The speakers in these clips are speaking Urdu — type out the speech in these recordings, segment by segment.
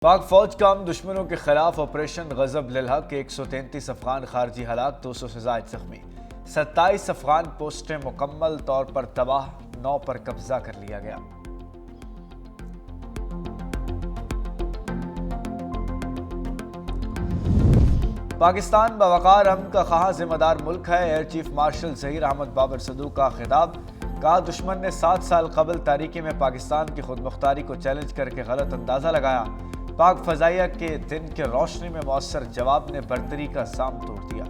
پاک فوج کا ہم دشمنوں کے خلاف آپریشن غضب للحق 133 افغان خارجی ہلاک، 200 سے زائد زخمی، 27 افغان پوسٹیں مکمل طور پر تباہ، 9 پر قبضہ کر لیا گیا۔ پاکستان باوقار امن کا خواہاں ذمہ دار ملک ہے، air chief marshal Zaheer Ahmed Babar Sidhu کا خطاب۔ کہا دشمن نے 7 سال قبل تاریکی میں پاکستان کی خود مختاری کو چیلنج کر کے غلط اندازہ لگایا۔ پاک فضائیہ کے دن کے روشنی میں مؤثر جواب نے برتری کا سام توڑ دیا۔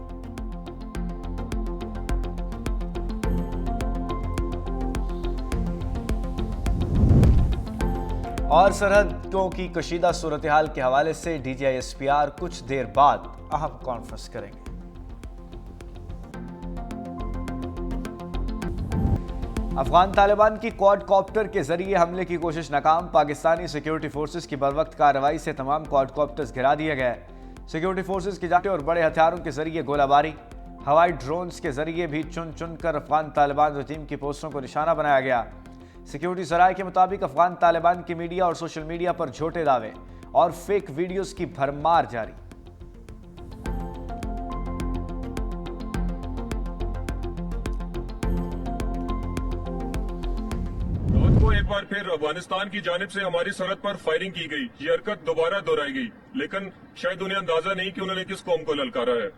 اور سرحدوں کی کشیدہ صورتحال کے حوالے سے D G I S P R کچھ دیر بعد اہم کانفرنس کریں گے۔ افغان طالبان کی کواد کاپٹر کے ذریعے حملے کی کوشش ناکام، پاکستانی سیکیورٹی فورسز کی بروقت کارروائی سے تمام کواد کاپٹرز گرا دیے گئے۔ سیکیورٹی فورسز کی جانچیں اور بڑے ہتھیاروں کے ذریعے گولہ باری، ہوائی ڈرونز کے ذریعے بھی چن چن کر افغان طالبان رجیم کی پوسٹوں کو نشانہ بنایا گیا۔ سیکیورٹی ذرائع کے مطابق افغان طالبان کی میڈیا اور سوشل میڈیا پر جھوٹے دعوے اور فیک ویڈیوز کی بھرمار جاری۔ ایک بار پھر افغانستان کی جانب سے ہماری سرحد پر فائرنگ کی گئی۔ یہ حرکت دوبارہ دہرائی گئی، لیکن شاید انہیں اندازہ نہیں کہ انہوں نے کس قوم کو للکارا ہے۔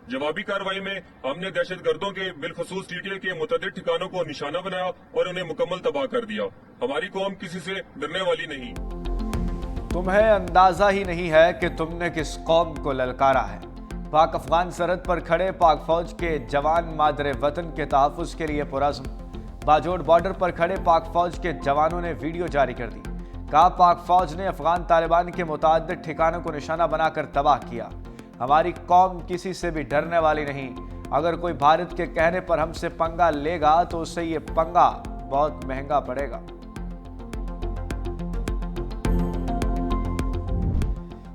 جوابی کارروائی میں ہم نے دہشت گردوں کے بالخصوص ٹی ٹی اے کے متعدد ٹھکانوں کو نشانہ بنایا اور انہیں مکمل تباہ کر دیا۔ ہماری قوم کسی سے ڈرنے والی نہیں۔ تمہیں اندازہ ہی نہیں ہے کہ تم نے کس قوم کو للکارا ہے۔ پاک افغان سرحد پر کھڑے پاک فوج کے جوان مادر وطن کے تحفظ کے لیے پرعزم۔ باجوڑ بارڈر پر کھڑے پاک فوج کے جوانوں نے ویڈیو جاری کر دی۔ کہا پاک فوج نے افغان طالبان کے متعدد ٹھکانوں کو نشانہ بنا کر تباہ کیا۔ ہماری قوم کسی سے بھی ڈرنے والی نہیں۔ اگر کوئی بھارت کے کہنے پر ہم سے پنگا لے گا تو اسے یہ پنگا بہت مہنگا پڑے گا۔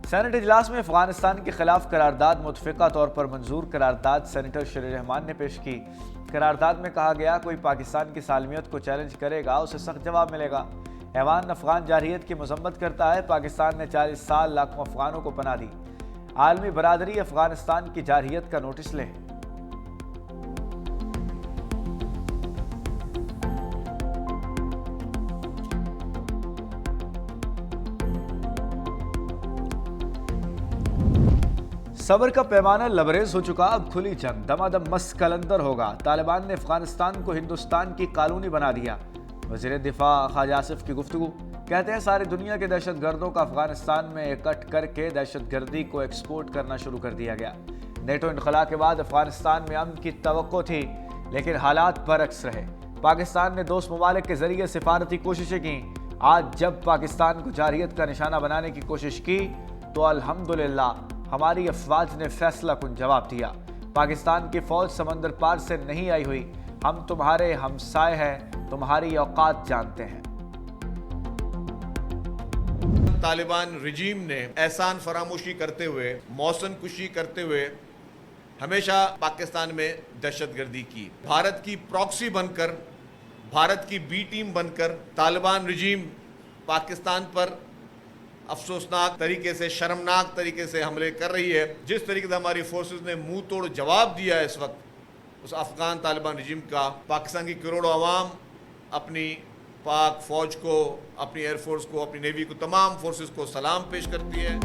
سینٹ اجلاس میں افغانستان کے خلاف قرارداد متفقہ طور پر منظور۔ قرارداد سینیٹر شیر رحمان نے پیش کی۔ قرارداد میں کہا گیا کوئی پاکستان کی سالمیت کو چیلنج کرے گا اسے سخت جواب ملے گا۔ ایوان افغان جارحیت کی مذمت کرتا ہے، پاکستان نے 40 سال لاکھوں افغانوں کو پناہ دی۔ عالمی برادری افغانستان کی جارحیت کا نوٹس لے۔ صبر کا پیمانہ لبریز ہو چکا، اب کھلی جنگ، دمادم مست کلندر ہوگا۔ طالبان نے افغانستان کو ہندوستان کی کالونی بنا دیا۔ وزیر دفاع خواجہ آصف کی گفتگو، کہتے ہیں ساری دنیا کے دہشت گردوں کا افغانستان میں اکٹھ کر کے دہشت گردی کو ایکسپورٹ کرنا شروع کر دیا گیا۔ نیٹو انخلا کے بعد افغانستان میں امن کی توقع تھی، لیکن حالات برعکس رہے۔ پاکستان نے دوست ممالک کے ذریعے سفارتی کوششیں کی۔ آج جب پاکستان کو جارحیت کا نشانہ بنانے کی کوشش کی تو الحمدللہ ہماری افواج نے فیصلہ کن جواب دیا۔ پاکستان کی فوج سمندر پار سے نہیں آئی ہوئی، ہم تمہارے ہمسائے ہیں، تمہاری اوقات جانتے ہیں۔ طالبان رجیم نے احسان فراموشی کرتے ہوئے، موسن کشی کرتے ہوئے ہمیشہ پاکستان میں دہشت گردی کی۔ بھارت کی پراکسی بن کر، بھارت کی بی ٹیم بن کر طالبان رجیم پاکستان پر افسوسناک طریقے سے، شرمناک طریقے سے حملے کر رہی ہے۔ جس طریقے سے ہماری فورسز نے منہ توڑ جواب دیا ہے اس وقت اس افغان طالبان رجیم کا، پاکستان کی کروڑوں عوام اپنی پاک فوج کو، اپنی ایئر فورس کو، اپنی نیوی کو، تمام فورسز کو سلام پیش کرتی ہے۔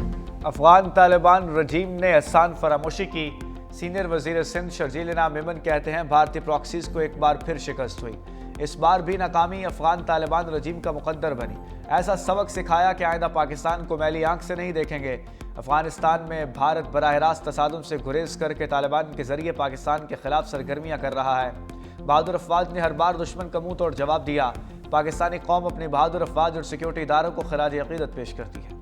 افغان طالبان رجیم نے احسان فراموشی کی۔ سینئر وزیر سندھ شرجیل انعام میمن کہتے ہیں بھارتی پراکسیز کو ایک بار پھر شکست ہوئی۔ اس بار بھی ناکامی افغان طالبان رجیم کا مقدر بنی۔ ایسا سبق سکھایا کہ آئندہ پاکستان کو میلی آنکھ سے نہیں دیکھیں گے۔ افغانستان میں بھارت براہ راست تصادم سے گریز کر کے طالبان کے ذریعے پاکستان کے خلاف سرگرمیاں کر رہا ہے۔ بہادر افواج نے ہر بار دشمن کا منہ توڑ جواب دیا۔ پاکستانی قوم اپنی بہادر افواج اور سیکیورٹی اداروں کو خراج عقیدت پیش کرتی ہے۔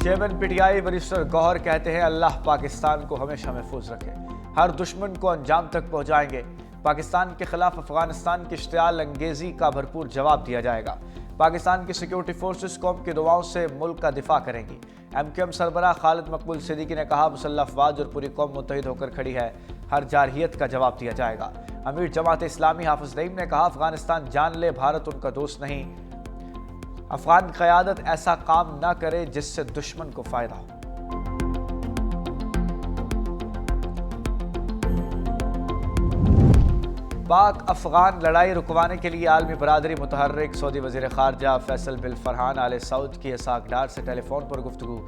Chairman P T I barrister Gohar کہتے ہیں اللہ پاکستان کو ہمیشہ محفوظ رکھے، ہر دشمن کو انجام تک پہنچائیں گے۔ پاکستان کے خلاف افغانستان کی اشتعال انگیزی کا بھرپور جواب دیا جائے گا۔ پاکستان کی سیکیورٹی فورسز قوم کی دعاؤں سے ملک کا دفاع کریں گی۔ ایم کیو ایم سربراہ خالد مقبول صدیقی نے کہا مسلح افواج اور پوری قوم متحد ہو کر کھڑی ہے۔ ہر جارحیت کا جواب دیا جائے گا۔ امیر جماعت اسلامی حافظ نعیم نے کہا افغانستان جان لے بھارت ان کا دوست نہیں، افغان قیادت ایسا کام نہ کرے جس سے دشمن کو فائدہ ہو۔ پاک افغان لڑائی رکوانے کے لیے عالمی برادری متحرک۔ سعودی وزیر خارجہ فیصل بن فرحان آل سعود کی اسحاق ڈار سے ٹیلی فون پر گفتگو۔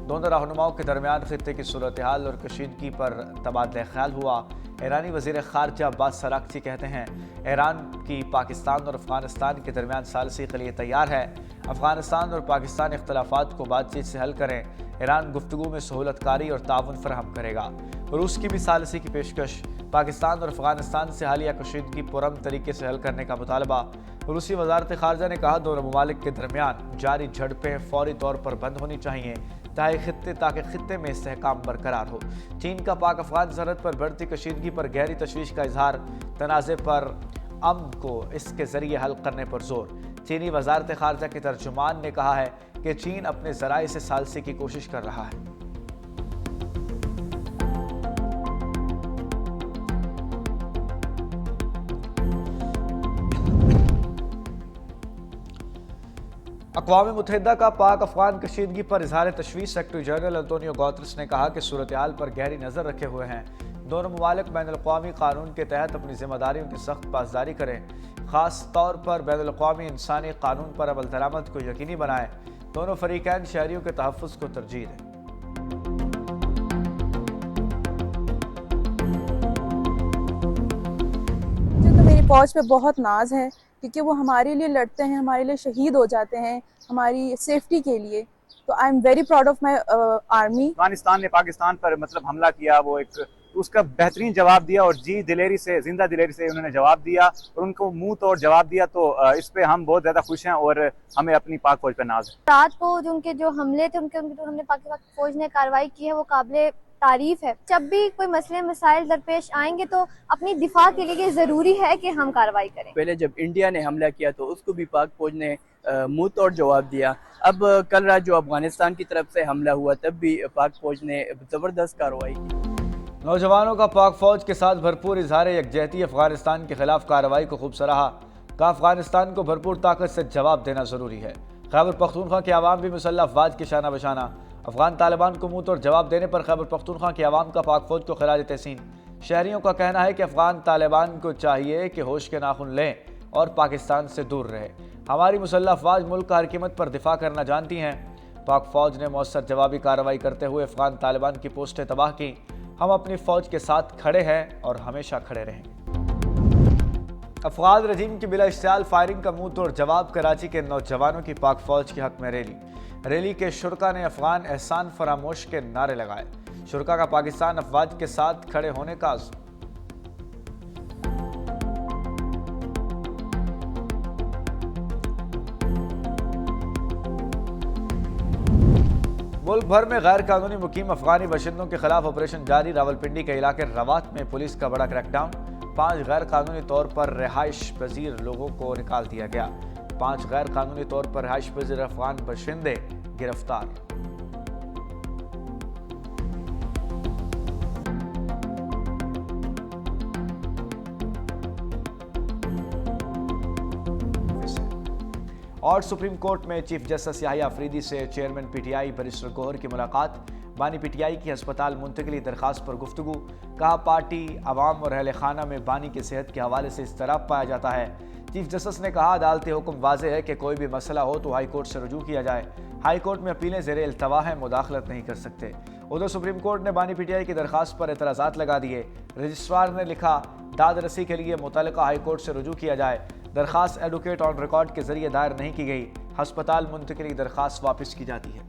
دونوں رہنماؤں کے درمیان خطے کی صورتحال اور کشیدگی پر تبادلہ خیال ہوا۔ ایرانی وزیر خارجہ عباس سراغچی کہتے ہیں ایران کی پاکستان اور افغانستان کے درمیان ثالثی کے لیے تیار ہے۔ افغانستان اور پاکستان اختلافات کو بات چیت سے حل کریں۔ ایران گفتگو میں سہولت کاری اور تعاون فراہم کرے گا۔ روس کی بھی ثالثی کی پیشکش۔ پاکستان اور افغانستان سے حالیہ کشیدگی پرامن طریقے سے حل کرنے کا مطالبہ۔ روسی وزارت خارجہ نے کہا دونوں ممالک کے درمیان جاری جھڑپیں فوری طور پر بند ہونی چاہیے تاکہ خطے میں استحکام برقرار ہو۔ چین کا پاک افغان سرحد پر بڑھتی کشیدگی پر گہری تشویش کا اظہار۔ تنازع پر امن کو اس کے ذریعے حل کرنے پر زور۔ چینی وزارت خارجہ کے ترجمان نے کہا ہے کہ چین اپنے ذرائع سے ثالثی کی کوشش کر رہا ہے۔ اقوام متحدہ کا پاک افغان کشیدگی پر اظہار تشویش۔ سیکرٹری جنرل انتونیو گوترس نے کہا کہ صورتحال پر گہری نظر رکھے ہوئے ہیں۔ دونوں ممالک بین الاقوامی قانون کے تحت اپنی ذمہ داریوں کی سخت پاسداری کریں، خاص طور پر بین الاقوامی انسانی قانون پر عمل درآمد کو یقینی بنائیں۔ دونوں فریقین شہریوں کے تحفظ کو ترجیح دیں۔ تو میری فوج پہ بہت ناز ہے کیونکہ وہ ہمارے لیے لڑتے ہیں، ہمارے لیے شہید ہو جاتے ہیں ہماری سیفٹی کے لیے۔ تو I am very proud of my army. Afghanistan نے پاکستان پر حملہ کیا، وہ اس کا بہترین جواب دیا اور دلیری سے، زندہ دلیری سے انہوں نے جواب دیا اور ان کو منہ توڑ جواب دیا۔ تو اس پہ ہم بہت زیادہ خوش ہیں اور ہمیں اپنی پاک فوج پہ ناز ہے۔ رات کو ان کے جو حملے تھے، ہم نے پاک فوج نے کارروائی کی ہے، وہ قابل تعریف ہے۔ جب بھی کوئی مسئلے مسائل درپیش آئیں گے تو اپنی دفاع کے لیے ضروری ہے کہ ہم کارروائی کریں۔ پہلے جب انڈیا نے حملہ کیا تو اس کو بھی پاک فوج نے منہ توڑ جواب دیا۔ اب کل رات جو افغانستان کی طرف سے حملہ ہوا تب بھی پاک فوج نے زبردست کارروائی کی۔ نوجوانوں کا پاک فوج کے ساتھ بھرپور اظہار یکجہتی۔ افغانستان کے خلاف کارروائی کو خوب سراہا، کہا افغانستان کو بھرپور طاقت سے جواب دینا ضروری ہے۔ خیبر پختونخوا کے عوام بھی مسلح افواج کے شانہ بشانہ۔ افغان طالبان کو منہ توڑ جواب دینے پر خیبر پختونخوا کے عوام کا پاک فوج کو خراج تحسین۔ شہریوں کا کہنا ہے کہ افغان طالبان کو چاہیے کہ ہوش کے ناخن لیں اور پاکستان سے دور رہے۔ ہماری مسلح افواج ملک کا ہر قیمت پر دفاع کرنا جانتی ہیں۔ پاک فوج نے مؤثر جوابی کارروائی کرتے ہوئے افغان طالبان کی پوسٹیں تباہ کی۔ ہم اپنی فوج کے ساتھ کھڑے ہیں اور ہمیشہ کھڑے رہیں گے۔ افغان رجیم کی بلا اشتعال فائرنگ کا منہ توڑ جواب۔ کراچی کے نوجوانوں کی پاک فوج کے حق میں ریلی کے شرکا نے افغان احسان فراموش کے نعرے لگائے۔ شرکا کا پاکستان افواج کے ساتھ کھڑے ہونے کا عزم۔ ملک بھر میں غیر قانونی مقیم افغانی باشندوں کے خلاف آپریشن جاری۔ راولپنڈی کے علاقے روات میں پولیس کا بڑا کریک ڈاؤن۔ 5 غیر قانونی طور پر رہائش پذیر لوگوں کو نکال دیا گیا۔ 5 غیر قانونی طور پر رہائش پذیر افغان باشندے گرفتار۔ اور سپریم کورٹ میں چیف جسٹس یحییٰ آفریدی سے chairman P T I barrister Gohar کی ملاقات۔ بانی پی ٹی آئی کی ہسپتال منتقلی درخواست پر گفتگو، کہا پارٹی عوام اور اہل خانہ میں بانی کی صحت کے حوالے سے اضطراب پایا جاتا ہے۔ چیف جسٹس نے کہا عدالتی حکم واضح ہے کہ کوئی بھی مسئلہ ہو تو ہائی کورٹ سے رجوع کیا جائے۔ ہائی کورٹ میں اپیلیں زیر التوا ہیں، مداخلت نہیں کر سکتے۔ ادھر سپریم کورٹ نے بانی پی ٹی آئی کی درخواست پر اعتراضات لگا دیے۔ رجسٹرار نے لکھا داد رسی کے لیے متعلقہ ہائی کورٹ سے رجوع کیا جائے۔ درخواست ایڈوکیٹ آن ریکارڈ کے ذریعے دائر نہیں کی گئی۔ ہسپتال منتقلی درخواست واپس کی جاتی ہے۔